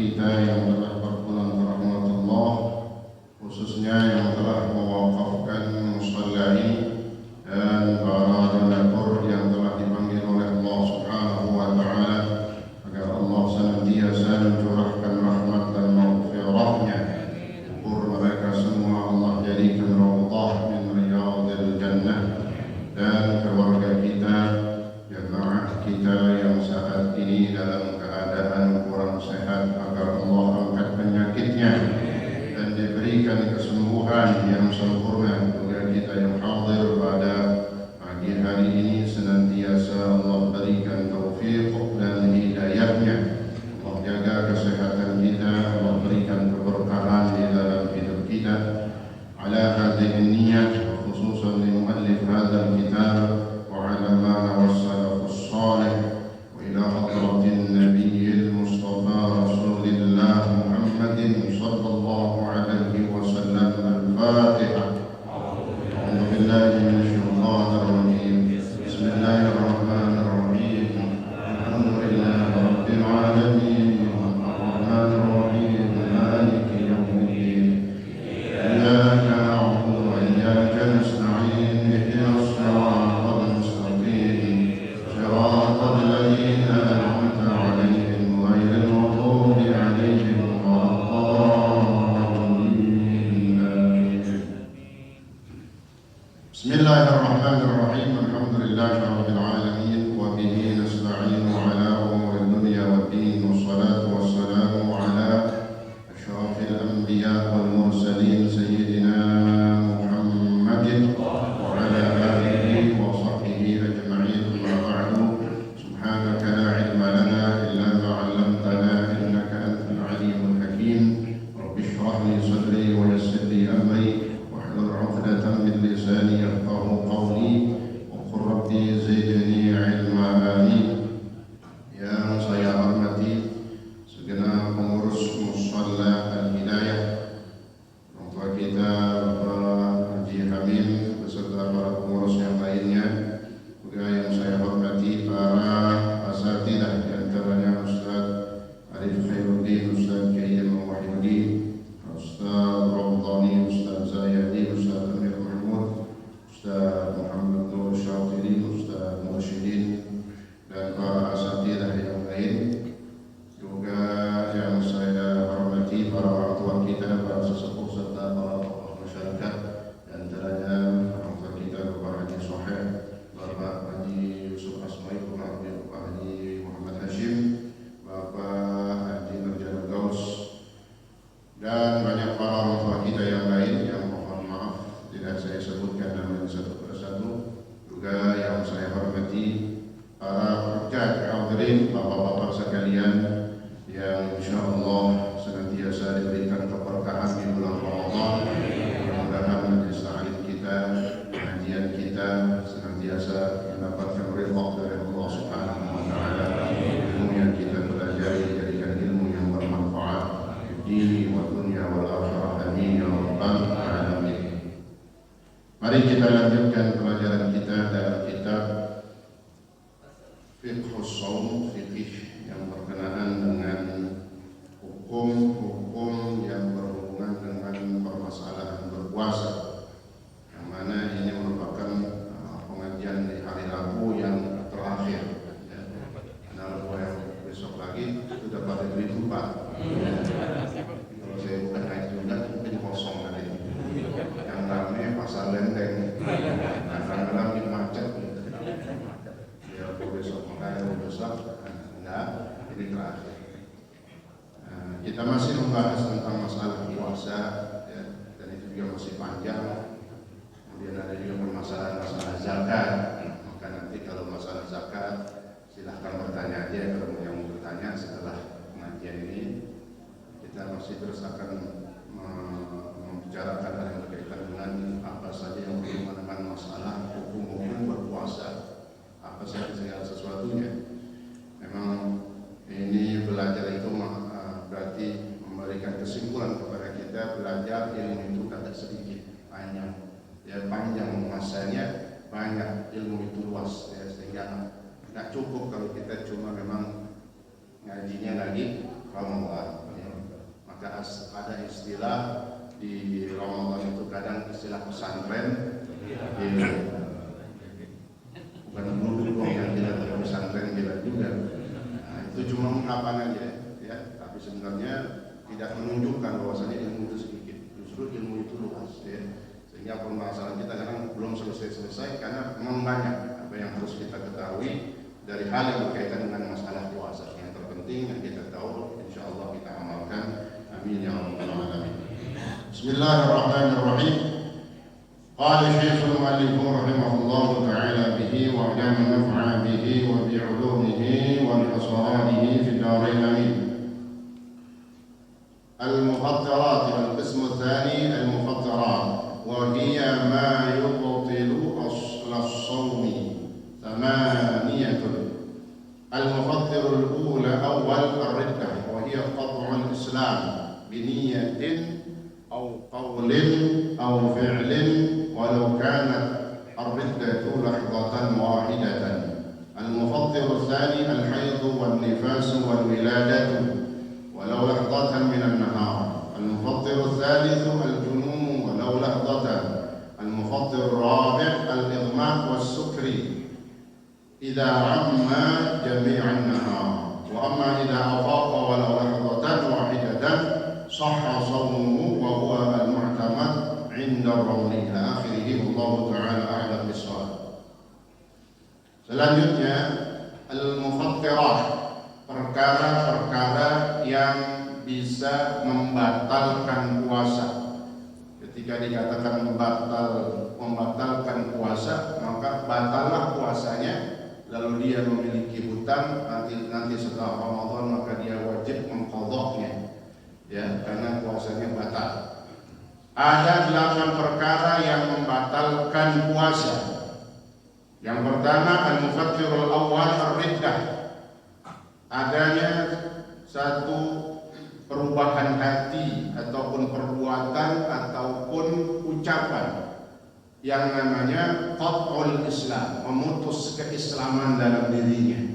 kita yang telah berpulang ke rahmatullah, khususnya yang telah mewakafkan musalla ini dan para donatur yang telah dipanggil oleh Allah Subhanahu wa taala agar Allah senantiasa mencurahkan rahmat dan maghfirah-Nya. Kubur mereka semua Allah jadikan raudhah min riyadil jannah, dan keluarga kita, jamaah kita yang saat ini dalam keadaan kurang sehat agar Allah angkat penyakitnya dan diberikan kesembuhan yang sempurna. Juga kita yang hadir pada pagi hari ini senantiasa Allah berikan taufik dan hidayahnya. Allah jaga kesehatan kita, Allah berikan keberkahan di dalam hidup kita. Ala hadhihi niyyah khususan li muallif hadzal kitab wa ala ma wassalafus salih wa ila hadratin nabiyil mustafa rasulillah Muhammadin sallallahu alaihi wasallam. Al-Fatihah. A'udzu billahi minasy syaithanir rajim. Bismillahirrahmanirrahim. Alhamdulillahi rabbil alamin. Ar-Rahmanir Rahim. Maliki yaumiddin. Iyyaka na'budu wa iyyaka nasta'in. Ihdinas siratal mustaqim. Siratal ladzina an'amta 'alaihim ghairil maghdubi 'alaihim waladdallin. Bismillahirrahmanirrahim. Alhamdulillahirabbil alamin wa bihi nasta'inu ala umuri dunya waddin. Wassalatu wassalamu ala asyrafil anbiya wal mursalin sayyidina Muhammadin wa ala alihi wa sahbihi ajma'in. Amma ba'du. Subhanaka la ilma lana illa ma 'allamtana innaka antal alimul hakim. Rabbi shrah li sadri wa yassir li amri wahlul 'uqdatam min lisani yafqahu qawli wa qur rabbi zidni 'ilma. Amin. Yang saya hormati segenap pengurus Musalla Al-Hidayah, orang tua kita Bapak Haji Hamim beserta para pengurus yang lainnya, juga yang saya hormati para asatidzah, di antaranya Ustaz Arif Khairuddin, Ustaz Kayyim Wahyudi, Ustaz Ramadhani, Ustaz Zayadi, Ustaz Amir Mahmud, Ustaz Muhammad Nur Syafiri, Ustaz Mursyidin, dan para asatidzah yang lain. Juga yang saya hormati para orang tua kita, para sesepuh serta para tokoh masyarakat, di antaranya orang tua kita Bapak Haji Soheh, Bapak Haji Yusuf Asmai, Bapak Haji Muhammad Hashim, Bapak Haji Nurjana Gaus, dan banyak para orang tua kita yang lain yang mohon maaf tidak saya sebutkan namanya satu persatu. Juga yang saya hormati para pekerja hadirin, bapak-bapak sekalian yang insyaallah senantiasa diberikan keberkahan di bulan Ramadan. Mudah-mudahan majelis taklim kita, pengajian kita senantiasa mendapatkan ridha dari Allah Subhanahu wa taala. Ilmu yang kita pelajari dijadikan ilmu yang bermanfaat di dunia wal akhirah. Amin ya rabbal alamin. Mari kita lanjutkan pelajaran kita dalam kitab Fiqhus Shaum, fikih yang berkenaan dengan hukum-hukum yang berhubungan dengan permasalahan berpuasa, yang mana ini merupakan pengajian di hari Rabu yang terakhir. Karena Rabu yang besok lagi sudah pada beli tempat. Kalau saya bukan naik juga mungkin kosong nanti. Yang ramai pasar Lenteng, kadang-kadang di macet. Ya besok makanya besok enggak, ini terakhir. Kita masih membahas tentang masalah puasa, ya, dan itu juga masih panjang. Kemudian ada juga masalah zakat. Maka nanti kalau masalah zakat silahkan bertanya aja kalau yang mau bertanya setelah pengajian ini. Kita masih terus akan membicarakan hal yang berkaitan dengan apa saja yang berhubungan dengan masalah hukum-hukum berpuasa, apa saja segala sesuatunya. Memang ini belajar itu berarti memberikan kesimpulan kepada kita, belajar ilmu itu tidak sedikit, panjang. Ya, panjang masanya, banyak, ilmu itu luas, ya, sehingga nggak cukup kalau kita cuma memang ngajinya lagi Ramadan. ada istilah di Ramadan itu kadang istilah pesantren, bukan menuduh dong yang tidak dari pesantren bila juga. Nah, itu cuma ungkapan aja, ya. Tapi sebenarnya tidak menunjukkan bahwasanya ilmu itu sedikit. Justru ilmu itu luas, ya. Sehingga permasalahan kita kadang belum selesai karena memang banyak apa yang harus kita ketahui dari hal yang berkaitan dengan masalah puasa. Yang terpenting yang kita tahu, insya Allah kita amalkan. Amin ya rabbal alamin. Bismillahirrahmanirrahim. Qala Syekh al-Mu'allif rahimahullah ta'ala bihi wa jama naf'a bihi wa bi 'ulumihi wa bi asrarihi fi darain amin. Al-mufattirat, al-qism ats-tsani al-mufattirat wa hiya ma yubtilu asl as-shawm thamaniyatun. Al-mufattir al-ula awwal ar-riddah wa hiya qat'u al-islam bi niyyatin أو قول أو فعل ولو كانت الردة لحظة واحدة. المفطر الثاني الحيض والنفاس والولادة ولو لحظة من النهار. المفطر الثالث الجنون ولو لحظة. المفطر الرابع الإغماء والسكر إذا عم جميع النهار. وأما إذا أفاق ولو لحظة واحدة صح صومه وهو المعتمد عند الرمل إلى آخره. والله تعالى أعلم بالصواب. Selanjutnya al-mufattirah, perkara-perkara yang bisa membatalkan puasa. Ketika dikatakan membatalkan puasa, maka batallah puasanya. Lalu dia memiliki hutang, nanti setelah Ramadan maka dia wajib mengqadhanya. Ya, karena puasanya batal. Ada 8 perkara yang membatalkan puasa. Yang pertama al-mufattirul awwal ar-riddah. Adanya satu perubahan hati ataupun perbuatan ataupun ucapan yang namanya qat'ul Islam, memutus keislaman dalam dirinya.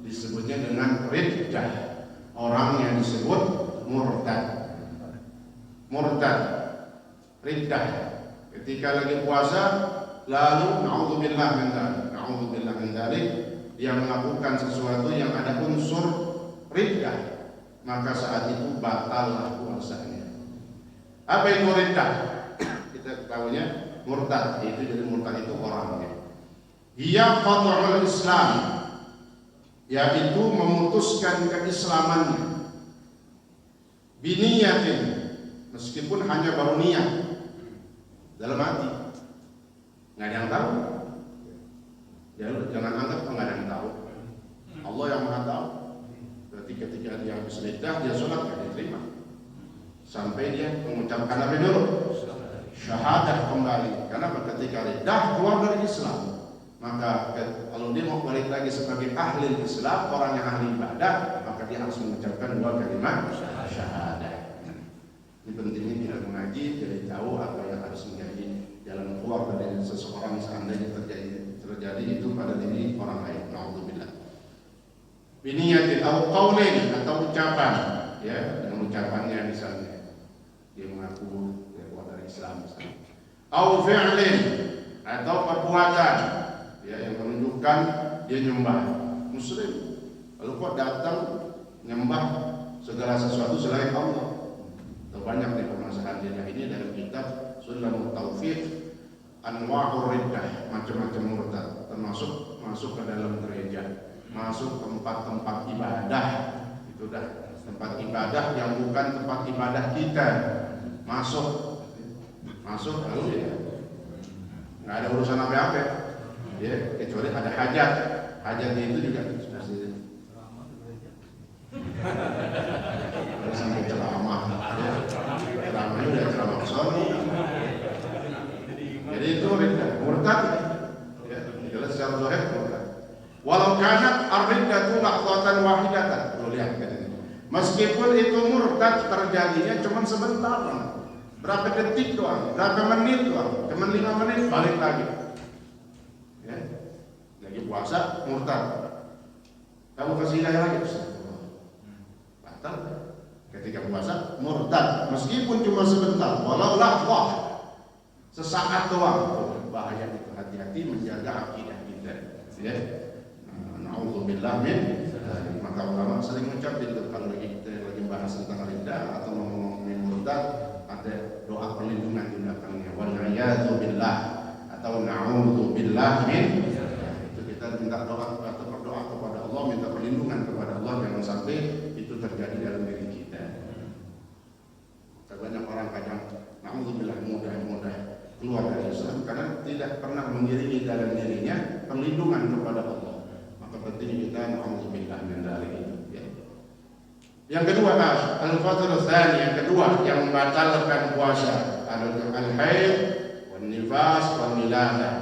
Disebutnya dengan riddah. Orang yang disebut murtad, riddah. Ketika lagi puasa, lalu naudzubillah min dzalik, dia melakukan sesuatu yang ada unsur riddah, maka saat itu batallah puasanya. Apa itu riddah? Kita ketahuinya murtad, jadi murtad itu orangnya. Dia qat'ul Islam, yaitu memutuskan keislamannya. Biniyatin, meskipun hanya baru niat dalam hati, nggak ada yang tahu. Jangan anggap nggak ada yang tahu. Allah yang maha tahu. Berarti ketika dia habis lidah, dia sholat nggak diterima sampai dia mengucapkan apa dulu? Syahadah kembali. Karena ketika lidah keluar dari Islam, maka kalau dia mau balik lagi sebagai ahli Islam, orang yang ahli ibadah, maka dia harus mengucapkan 2 kalimat syahadah. Ini pentingnya kita mengaji, jadi tahu apa yang harus menjadi jalan keluar dari seseorang seandainya terjadi itu pada diri orang lain. Naudzubillah. Biniyatin atau qaulin atau ucapan, ya, dengan ucapannya misalnya dia mengaku dia keluar dari Islam misalnya. Au fi'lin atau perbuatan, ya, yang menunjukkan dia nyembah muslim. Lalu kok datang nyembah segala sesuatu selain Allah. Banyak di permasalahan dia ini dalam kitab Sulamut Taufiq, Anwa'ur Riddah, macam-macam murtad, termasuk masuk ke dalam gereja, masuk tempat-tempat ibadah, itu dah tempat ibadah yang bukan tempat ibadah kita, masuk lalu ya nggak ada urusan apa-apa, ya, kecuali ada hajat itu juga seperti sampai ceramah, ya. Ceramahnya udah ceramah soni. Jadi itu murtad, ya, jelas secara zahir murtad. Walau kanat ar-riddatu lahdatan wahidatan. Lo lihat kan ini. Meskipun itu murtad terjadinya cuma sebentar, berapa detik doang, berapa menit doang, cuma 5 menit balik lagi. Ya. Lagi puasa murtad. Kamu kasih hidayah lagi, Ustaz. Batal. ketika puasa murtad meskipun cuma sebentar, walau lahzah, sesaat doang. Bahaya itu, hati-hati menjaga akidah kita. Ya. Na'udzubillah min. Maka ulama sering mengucap kalau kita lagi bahas tentang ridha atau ngomongin murtad, ada doa perlindungan di belakangnya. Wal a'yadzu billah atau na'udzubillah min. Itu kita minta doa atau berdoa kepada Allah, minta perlindungan kepada Allah jangan sampai itu terjadi dalam diri kita. Banyak orang kadang na'udzubillah mudah keluar dari Islam karena tidak pernah mengiringi dalam dirinya perlindungan kepada Allah. Maka penting kita na'udzubillah min dzalik itu. Ya. Yang kedua, al-fadl tsani, yang kedua yang membatalkan puasa adalah al-haid wan nifas wal wiladah.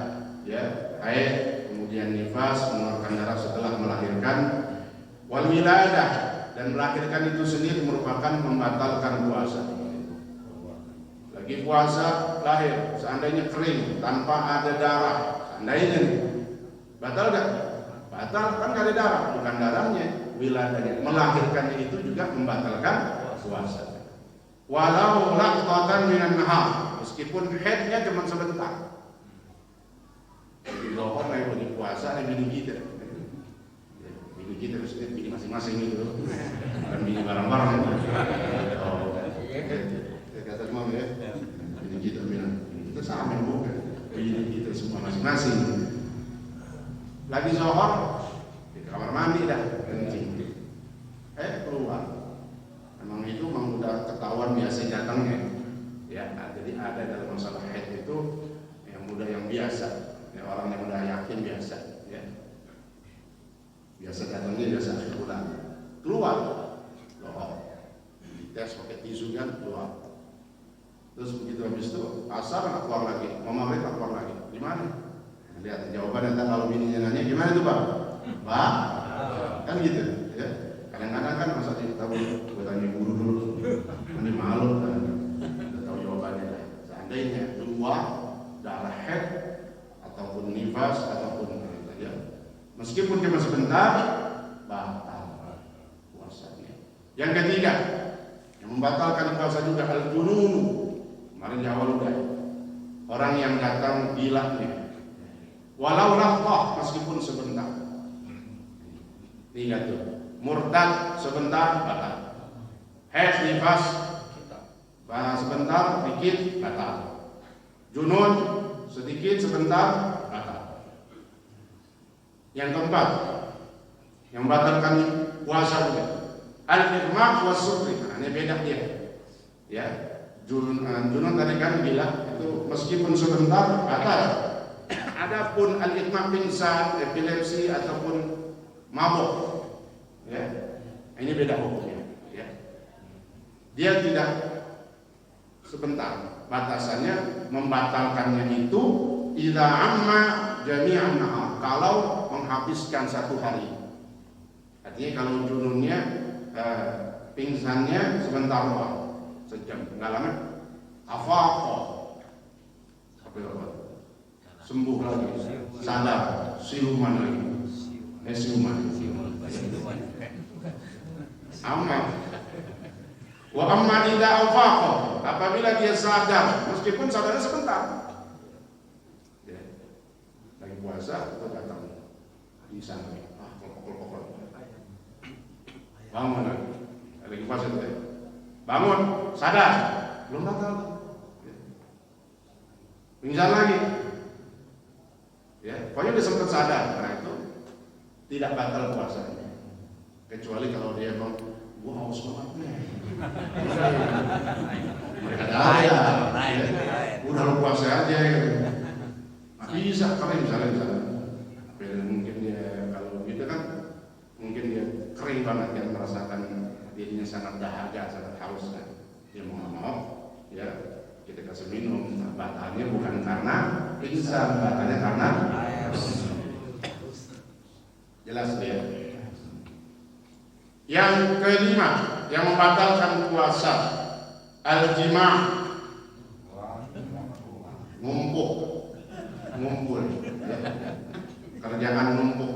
Ya, haid kemudian nifas, mengeluarkan darah setelah melahirkan, wal wiladah, dan melahirkan itu sendiri merupakan membatalkan puasa. Lagi puasa lahir, seandainya kering tanpa ada darah, seandainya batal gak? Batal, kan gak ada darah, bukan darahnya, wiladahnya. Melahirkannya itu juga membatalkan puasa. Walau laqtatan minan nahar, meskipun haidnya cuma sebentar. Di lohor lagi puasa, ada bini kita. Bini kita maksudnya bini masing-masing itu, bukan bini bareng-bareng. Kata imam ya, bini kita bilang, kita sama bukan, bini kita semua masing-masing. Lagi zuhur di kamar mandi dah kencing, keluar. Memang udah ketahuan biasa datangnya, ya. Jadi ada dalam masalah haid itu yang mudah yang biasa, ya, orang yang udah yakin biasa, ya. Biasa datangnya biasa akhir bulan, keluar, loh, tes pakai tisu kan keluar. Terus begitu habis itu asar keluar lagi, mau maghrib keluar lagi. Gimana? Lihat jawaban nanti kalau bininya nanya gimana tuh Bang? Bang, kan gitu, ya. Kadang-kadang kan masa tahu, gue tanya guru dulu, nanti malu kan, udah tahu jawabannya. Seandainya keluar darah haid ataupun nifas ataupun ya, meskipun cuma sebentar, batal puasanya. Yang ketiga, yang membatalkan puasa juga al-junun. Kemarin di awal udah orang yang datang gilanya. Walau lahzah, meskipun sebentar. Tiga tuh. Murtad sebentar batal. Haid nifas sebentar dikit batal. Junun sedikit sebentar batal. Yang keempat, yang membatalkan puasa juga al-irmaq was sukri. Ini beda dia. Ya. Junun tadi kan bilang itu meskipun sebentar batal. Adapun al-itmaq pingsan, epilepsi ataupun mabuk, ya, ini beda hukumnya. Ya. Dia tidak sebentar, batasannya membatalkannya itu idza amma jami'an nahar, kalau menghabiskan satu hari. Artinya kalau jununnya pingsannya sebentar doang, sejam, nggak lama, afaqa, sembuh lagi, sadar, siluman lagi, siluman. Amma idza afaqa, apabila dia sadar, meskipun sadarnya sebentar, ya. Lagi puasa itu datang bisa lagi, kelopok, bangun lagi puasa itu, bangun, sadar, belum batal, pingsan lagi. Ya, pokoknya dia sempat sadar, karena itu tidak batal puasanya. Kecuali kalau dia bilang, gua haus banget nih. Mereka udah lu puasa aja gitu. Bisa kering misalnya. Mungkin dia kalau gitu kan, mungkin dia kering banget, dia merasakan dirinya sangat dahaga, sangat haus kan. Dia mau, ya. Kita kasih minum, batalnya bukan karena pingsan, batalnya karena jelas dia. Yang kelima, yang membatalkan puasa al-jima', ngumpul, ya. Kerjaan numpuk.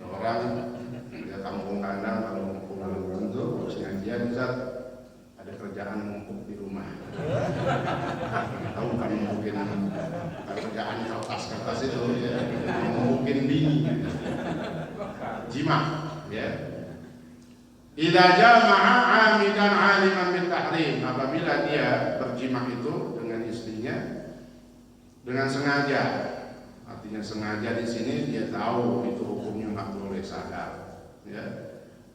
Orang ya kampung kandang kalau pulang itu harus ngajian, Ustaz. jima, ya. Idza jama'a 'amidan 'aliman bil tahrim, apabila dia berjima itu dengan istrinya dengan sengaja. Artinya sengaja di sini dia tahu itu hukumnya nggak boleh sadar, ya.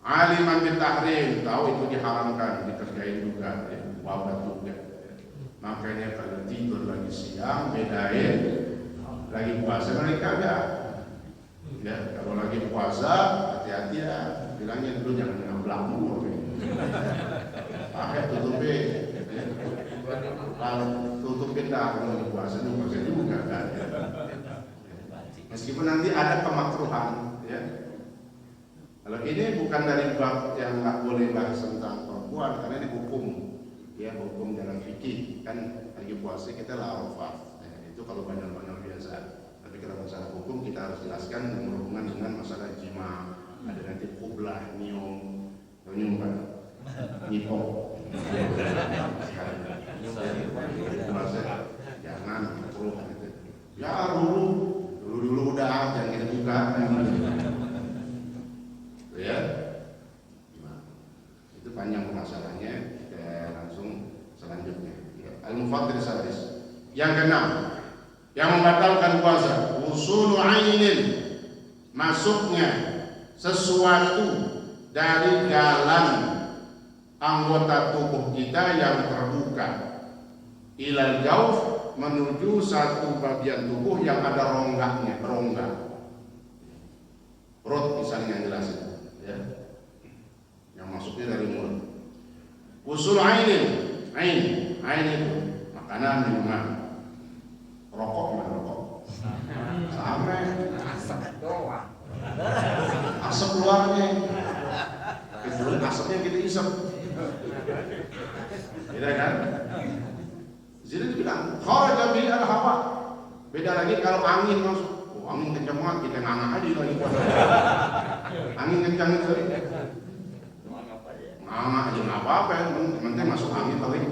'Aliman bil tahrim, tahu itu diharamkan, dikerjain juga, ya. Wabah juga. Ya. Makanya kalau tidur lagi siang bedain lagi puasa mereka enggak. Ya, kalau lagi puasa hati-hati ya, bilangnya dulu jangan ngeblak mulu. Pakai tutupin, ya. Kalau tutupin dah kalau lagi puasa juga kan. Ya. Meskipun nanti ada kemakruhan, ya. Kalau ini bukan dari bab yang nggak boleh bahas tentang perempuan, karena ini hukum, ya, hukum dalam fikih kan. Lagi puasa kita larafah, ya, itu kalau banyak-banyak biasa. Tapi kalau masalah hukum kita harus jelaskan yang berhubungan dengan masalah jima. Ada nanti kublah, nyium kan, nyipok. Jangan perlu gitu. Ya dulu udah jangan kita buka. Ya, itu panjang masalahnya. Kita langsung selanjutnya. Ya. Al-Mufaddil sadis. Yang keenam, yang membatalkan puasa, usulu ainin, masuknya sesuatu dari jalan anggota tubuh kita yang terbuka ilal jauf, menuju satu bagian tubuh yang ada rongganya, rongga perut misalnya, yang jelas itu, ya, yang masuknya dari mulut. Usul ain itu makanan, minuman. Rokok gimana rokok? Sama asap doang. Asap keluarnya. Kemudian asapnya kita isap. Beda kan? Jadi dibilang kharaja bil al-hawa. Beda lagi kalau angin masuk. Oh, angin kencang banget, kita nganga aja lagi. Angin kencang itu. Nganga aja nggak apa-apa, yang penting masuk angin paling.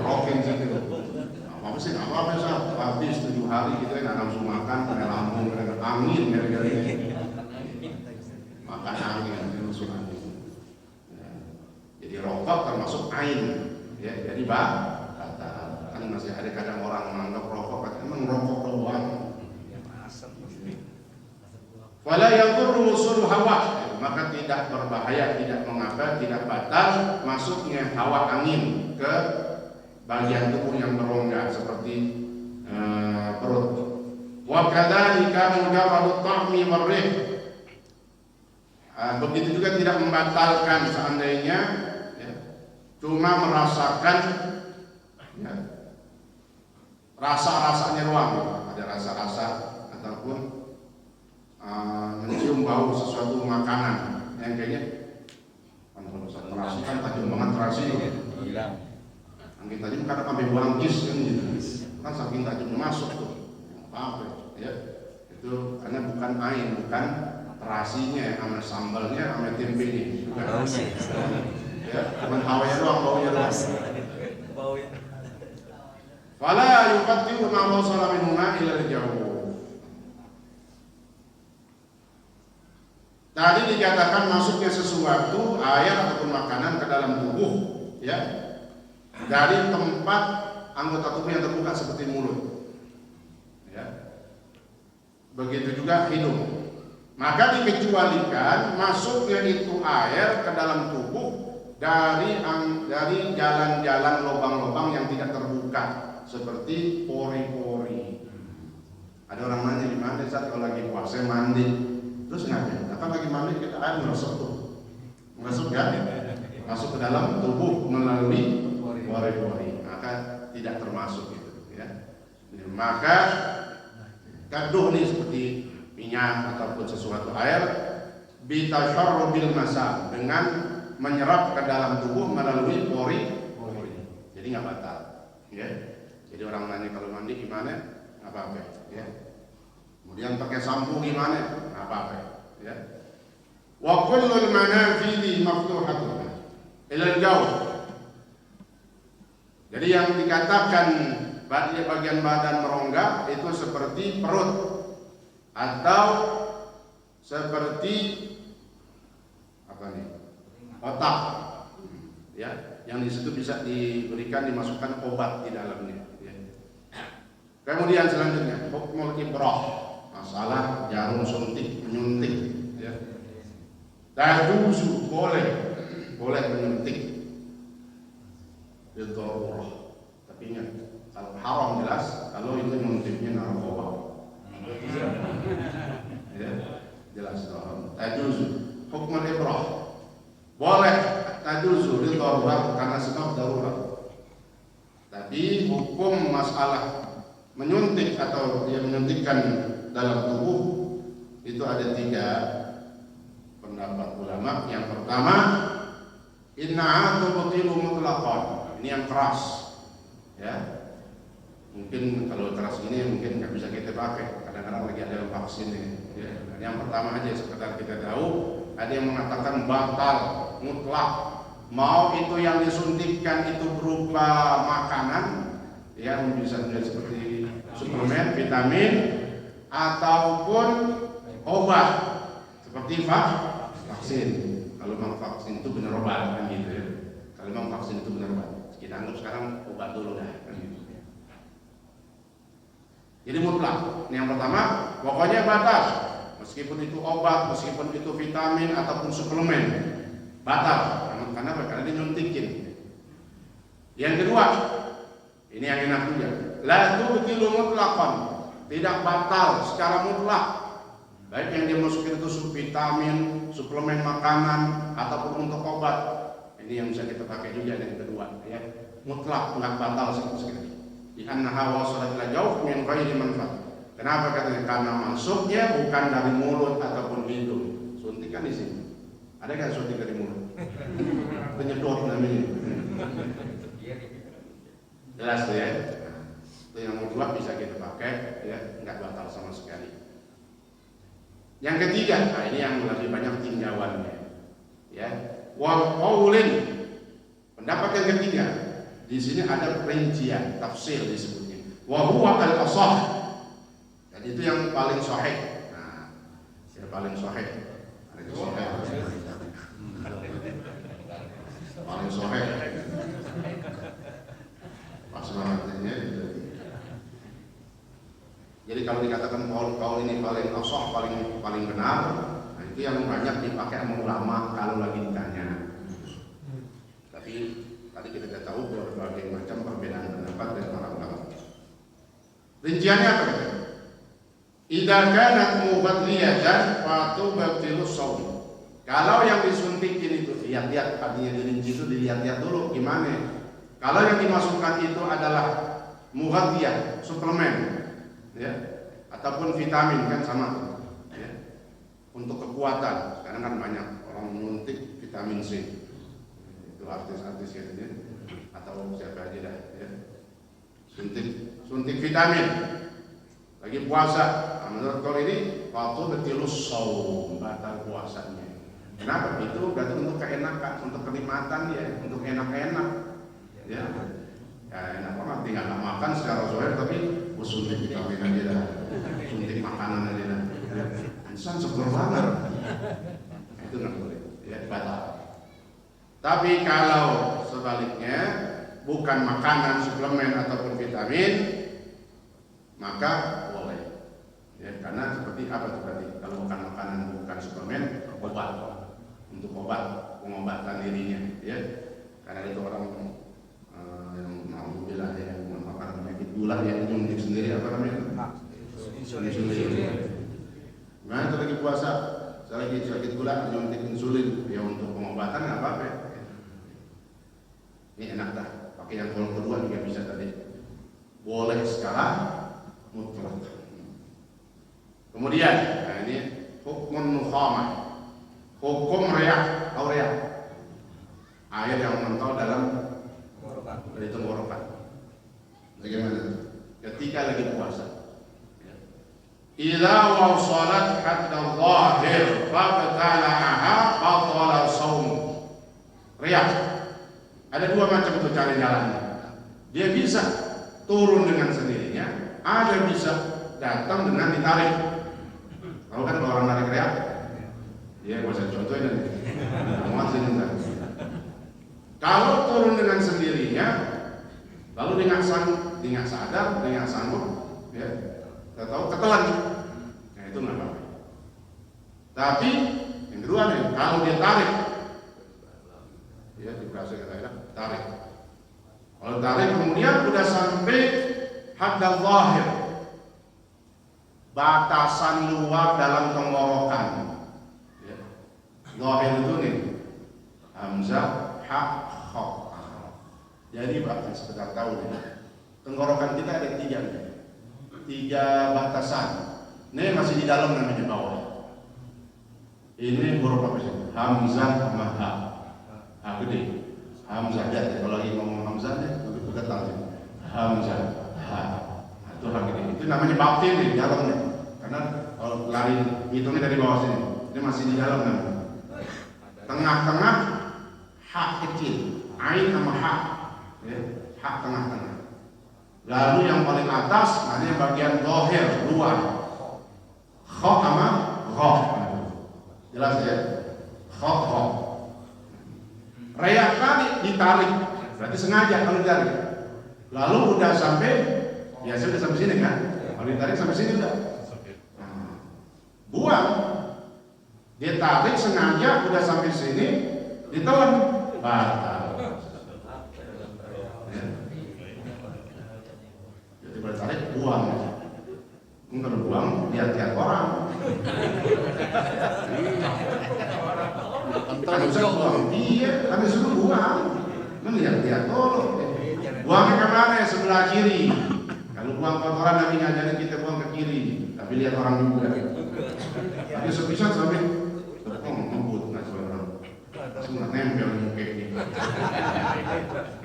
Rokin situ. Apa sih nggak apa-apa sih, habis 7 hari kita nggak nafsu makan, kena lambung, kena angin gara-gara ini. Makan angin, masuk angin. Ya. Jadi rokok termasuk ain, ya. Jadi batal. Kan masih ada kadang orang menganggap rokok, emang rokok doang. Wala yadurru wusul hawa, maka tidak berbahaya, tidak mengapa, tidak batal masuknya hawa angin ke bagian tubuh yang berongga seperti perut. Wa kadzalika mujarradu ta'mi warrih. Begitu juga tidak membatalkan seandainya, ya, cuma merasakan, ya, rasa-rasanya doang, ada rasa-rasa ataupun mencium bau sesuatu makanan yang kayaknya terasi kan tajam banget terasi hilang. Angin tajam kadang sampai bangkis kan gitu. Kan saking tajamnya masuk tuh. Apa ya? Itu karena bukan ain, bukan terasinya, sama sambalnya, sama tempenya. Bukan. Ya, cuma hawanya doang, baunya doang. Baunya. Fala yuqaddimu ma wasala minhuma ila al-jawf. Tadi dikatakan masuknya sesuatu, air ataupun makanan ke dalam tubuh, ya, dari tempat anggota tubuh yang terbuka seperti mulut, ya. Begitu juga hidung. Maka dikecualikan masuknya itu air ke dalam tubuh dari jalan-jalan lubang-lubang yang tidak terbuka seperti pori-pori. Ada orang nanya di mana saat kalau lagi puasa mandi. Terus ngapain? Apa lagi mandi kita air meresap tuh, meresap kan? Masuk ke dalam tubuh melalui pori-pori, maka tidak termasuk itu, ya. Maka gaduh nih seperti minyak ataupun sesuatu air, bitasyarrubil masa, dengan menyerap ke dalam tubuh melalui pori-pori. Jadi nggak batal, ya. Jadi orang nanya kalau mandi gimana? Nggak apa-apa, ya. Kemudian pakai sampo gimana? Nggak apa-apa, ya. Wa kullul manafidi maftuhatun ila al-jawf. Jadi yang dikatakan bagian badan merongga itu seperti perut atau seperti apa nih? Otak, ya, yang di situ bisa dimasukkan obat di dalamnya. Ya. Kemudian selanjutnya, hukmul ibrah, masalah jarum suntik, menyuntik. Ya. Tajuzu boleh menyuntik bidarurah, tapi ingat kalau haram jelas, kalau itu menyuntiknya narkoba. Ya, jelas haram. Tajuzu hukmul ibrah, boleh tajuzu bidarurah karena sebab darurat. Tapi hukum masalah menyuntik atau dia menyuntikkan dalam tubuh itu ada 3 pendapat ulama. Yang pertama, inna'atu butilu mutlaqan. Ini yang keras, ya. Mungkin kalau keras ini mungkin nggak bisa kita pakai. Kadang-kadang lagi ada vaksin ya. Yang pertama aja sekedar kita tahu, ada yang mengatakan batal mutlak. Mau itu yang disuntikkan itu berupa makanan, ya, bisa seperti suplemen, vitamin, ataupun obat seperti vaksin. Kalau memang vaksin itu benar obat kan gitu ya. Kalau memang vaksin itu benar obat, kita anggap sekarang obat dulu dah kan gitu. Jadi mutlak. Yang pertama, pokoknya batas. Meskipun itu obat, meskipun itu vitamin ataupun suplemen, batal. Karena apa? Karena dia nyuntikin. Yang kedua, ini yang enak juga. La tubtilu mutlaqan. Tidak batal secara mutlak. Baik yang dia masukin itu vitamin, suplemen makanan ataupun untuk obat. Ini yang bisa kita pakai juga yang kedua, ya. Mutlak enggak batal sama sekali. Di annaha wasalat ila jauh min ghairi manfaat. Kenapa katanya? Karena masuknya bukan dari mulut ataupun hidung. Suntikan di sini. Ada kan suntik dari mulut? Penyedot namanya. Jelas tuh ya. Itu yang kedua bisa kita pakai, ya, enggak batal sama sekali. Yang ketiga, nah ini yang lebih banyak tinjauannya, ya. Wal qaulin, pendapat yang ketiga, di sini ada rincian tafsir disebutnya. Wa huwa al-ashah, dan itu yang paling sahih. Nah, yang paling sahih, paling sahih, pas bangetnya. Jadi kalau dikatakan kaul ini paling ashah, paling benar, nah itu yang banyak dipakai sama ulama kalau lagi ditanya. Tapi tadi kita sudah tahu berbagai macam perbedaan pendapat dari para ulama. Rinciannya apa kita? Idza kanat mubadliyatan fa tubtilu shaum. Kalau yang disuntikin itu, lihat-lihat, artinya dirinci itu dilihat-lihat dulu gimana. Kalau yang dimasukkan itu adalah mubadliyah, suplemen, ya, ataupun vitamin kan sama, ya, untuk kekuatan. Sekarang kan banyak orang menyuntik vitamin C, itu artis-artis ya, atau siapa aja dah, ya. Suntik vitamin lagi puasa. Nah, menurut kau ini waktu betilus saum, batal puasanya. Kenapa? Itu berarti untuk keenakan, untuk kenikmatan dia, untuk enak-enak, ya. Ya enak banget, tinggal nggak makan secara zahir tapi suntik vitamin aja dah, suntik makanan aja dah. Insan seger banget, itu nggak boleh, ya, batal. Tapi kalau sebaliknya bukan makanan, suplemen ataupun vitamin, maka boleh, ya, karena seperti apa tuh tadi? Kalau bukan makanan, bukan suplemen, obat, untuk obat pengobatan dirinya, ya. Karena itu orang yang alhamdulillah ya, makan penyakit gula yang nyuntik sendiri apa namanya? Insulin. Nah itu lagi puasa, saya lagi sakit gula nyuntik insulin, ya untuk pengobatan nggak apa-apa. Ini enak dah, pakai yang kedua juga bisa tadi. Boleh secara mutlak. Kemudian, nah ini hukum nukhamah, hukum riak, tahu riak? Air yang mengental dalam dari tenggorokan. Bagaimana? Ketika lagi puasa. Idza wasalat hatta dhahir faqtala'aha batala shaum. Riak. Ada dua macam tuh cara jalannya. Dia bisa turun dengan sendirinya, ada bisa datang dengan ditarik. Tahu kan kalau orang narik riak? Ya, gak usah contohnya nih. Muat sini enggak. Kalau turun dengan sendirinya, lalu dengan sadar, dengan sanggup, ya, atau ketelan, nah itu nggak apa-apa. Tapi yang kedua nih, kalau dia tarik, ya diberasa kita tarik. Kalau tarik kemudian udah sampai haddal zahir, batasan luar dalam tenggorokan. Ya. Zahir itu nih, hamzah, ha, kha. Jadi Bapak sekedar tahu nih, tenggorokan kita ada 3 nih. 3 batasan. Ini masih di dalam namanya bawah. Ini huruf apa sih? Hamzah sama ha. Ha gede. Hamzah ya. Kalau lagi ngomong hamzah ya, lebih ketal sih. Hamzah, ha. Itu ha gede. Itu namanya batin di dalamnya. Karena kalau lari hitungnya dari bawah sini. Ini masih di dalam namanya. Tengah-tengah ha kecil. Ain sama ha. Ya, hak tengah-tengah. Lalu yang paling atas, nah ini bagian zahir, luar. Kha sama gha. Jelas ya? Kha, gha. Reak tadi ditarik, berarti sengaja kalau ditarik. Lalu udah sampai, biasa udah sampai sini kan? Kalau ditarik sampai sini udah. Nah, buang. Dia tarik sengaja udah sampai sini, ditelan, batal. Tarik buang, kalau buang lihat-lihat orang. Kalau saya buang, iya, kami suruh buang, melihat-lihat tolong. Buangnya kemana? Sebelah kiri. Kalau buang kotoran Nabi ngajarin kita buang ke kiri, tapi lihat orang juga. Tapi sebisa sampai ngebut nggak coba orang, semua nempel muka ini.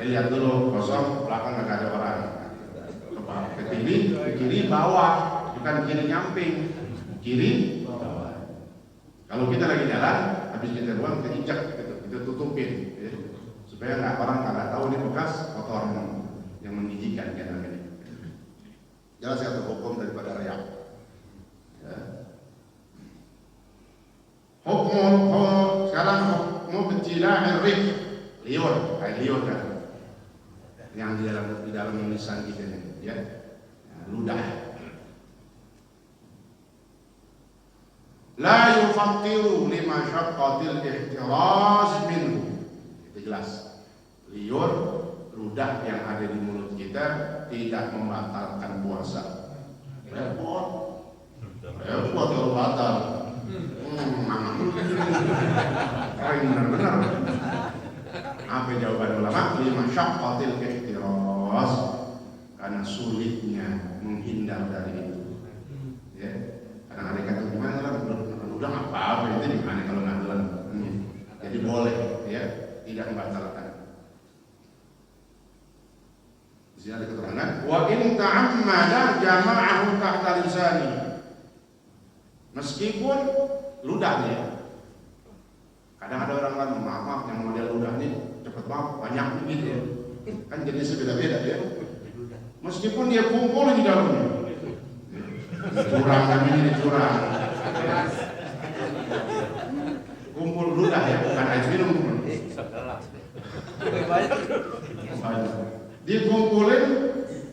Lihat dulu kosong, belakang nggak ada orang. Ke kiri bawah, bukan kiri nyamping, kiri bawah. Kalau kita lagi jalan, habis kita buang, kita injak, kita tutupin, ya, supaya orang nggak tahu ini bekas kotor yang menjijikan kan namanya. Jelas satu hukum daripada reak. Ya. Hukum sekarang hukum kecilan rik, liur, kayak liur kan, yang di dalam tulisan kita ini. Ya, ludah. La yufattiru lima syaqqatil ihtiraz minhu. Itu jelas. Liur, ludah yang ada di mulut kita tidak membatalkan puasa. Repot kalau batal. Keren benar-benar. Apa jawaban ulama? Lima syaqqatil ihtiraz. Karena sulitnya menghindar dari itu, ya. Karena ada kata gimana lah, udah nggak apa-apa itu gimana kalau nggak jalan, jadi boleh, ya, tidak membatalkan. Di sini ada keterangan, wa in ta'ammada jama'ahu tahta lisani, meskipun ludahnya, kadang ada orang kan maaf yang model ludahnya cepet banget, banyak begitu, kan jadi beda-beda ya. Meskipun dia kumpul di dalamnya, curang namanya curang. Kumpul ludah ya, bukan air minum. Dikumpulin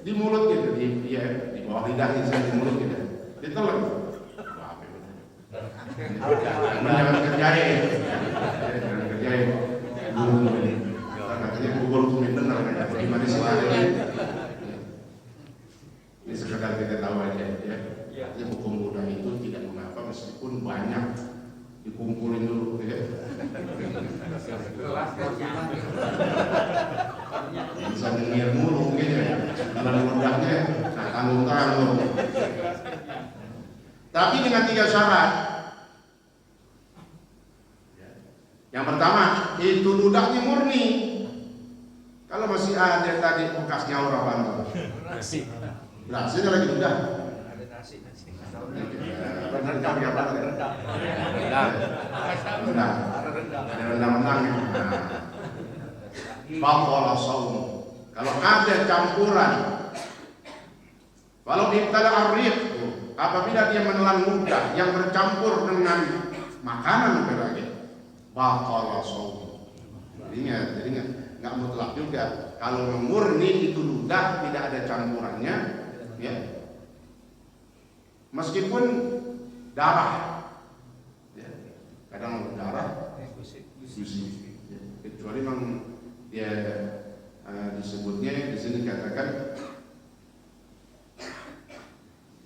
di mulut gitu, di bawah lidah di mulut gitu, ditelan. Jangan kerjain, jangan kerjain. Katanya kumpul kumin benar, gimana sih ini? Ini sekedar kita tahu aja ya. Jadi hukum ludah itu tidak mengapa meskipun banyak dikumpulin dulu ya. Bisa ngir mulu gitu ya. Dan ludahnya tanggung-tanggung. Tapi dengan 3 syarat. Yang pertama, itu ludahnya murni. Kalau masih ada tadi bekas nyaur apa nasi. Nasinya lagi ludah. Ada nasi. Rendang ya Pak. Rendang. Ada rendang-rendang. Baqala shaum. Kalau ada campuran, walau ibtala ar-riq, apabila dia menelan ludah yang bercampur dengan makanan lagi, batala shaum. Jadi nggak mutlak juga. Kalau murni itu ludah tidak ada campurannya, ya. Meskipun darah, ya. Kadang darah suci, ya. Kecuali memang dia disebutnya di sini katakan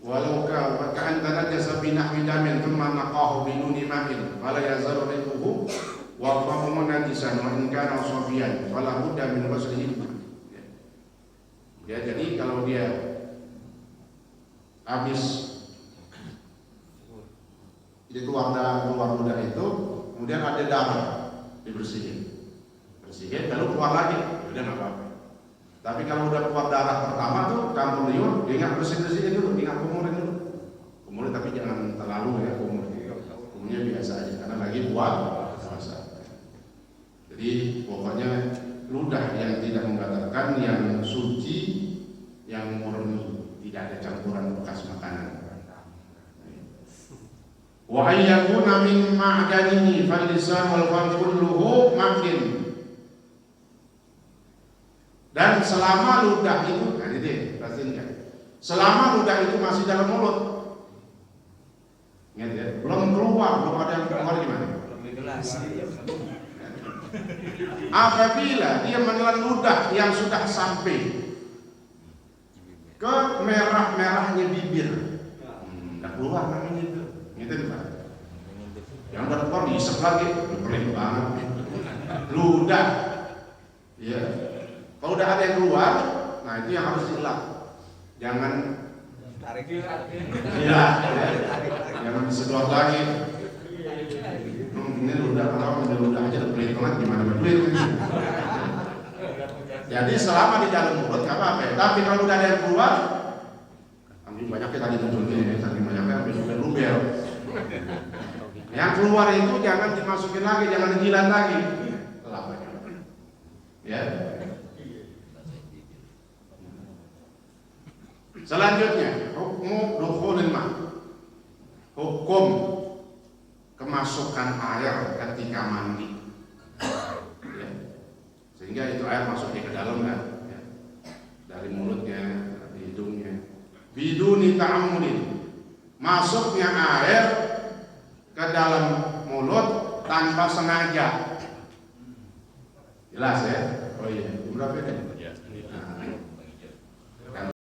walau ka'an tanajasa bi nahwi damin thumma naqahu bi nuni ma'in fala yazalu riquhu wa famu najisan wa in kana safiyan fala budda min ghuslihi. Ya, jadi kalau dia habis dia keluar ludah itu, kemudian ada darah, dibersihin lalu keluar lagi, udah nggak apa-apa. Tapi kalau udah keluar darah pertama tuh campur liur, ingat bersihin dulu, ingat kumurin dulu. Kumurin tapi jangan terlalu ya, kumurnya biasa aja karena lagi buat puasa. Jadi pokoknya ludah yang tidak membatalkan, yang suci, yang murni, tidak ada campuran bekas makanan. Wa ayyakuna min ma'danihi fal lisan wal fam kulluhu makin. Dan selama ludah itu, nah ini perhatikan, selama ludah itu masih dalam mulut, ingat ya, belum ada yang keluar gimana? Apabila dia menelan ludah yang sudah sampai ke merah-merahnya bibir, nggak keluar namanya itu, gitu Pak. Yang udah keluar diisep lagi, perih banget, ludah, ya. Kalau udah ada yang keluar, nah itu yang harus dielak. Jangan tarik. Ya. Jangan disedot lagi. Ini ludah aja udah pelit banget gimana pelit. Jadi selama di dalam mulut nggak apa-apa. Tapi kalau udah ada yang keluar, ambil banyaknya tadi munculnya, tadi banyaknya ambil luber. Yang keluar itu jangan dimasukin lagi, jangan dijilat lagi. Ya. Selanjutnya, hukum dukhulil ma'. Hukum kemasukan air ketika mandi. Ya. Sehingga itu air masuk ke dalam kan, ya. Dari mulutnya, dari hidungnya. Biduni ta'ammudin. Masuknya air ke dalam mulut tanpa sengaja. Jelas ya? Oh iya, berapa ini?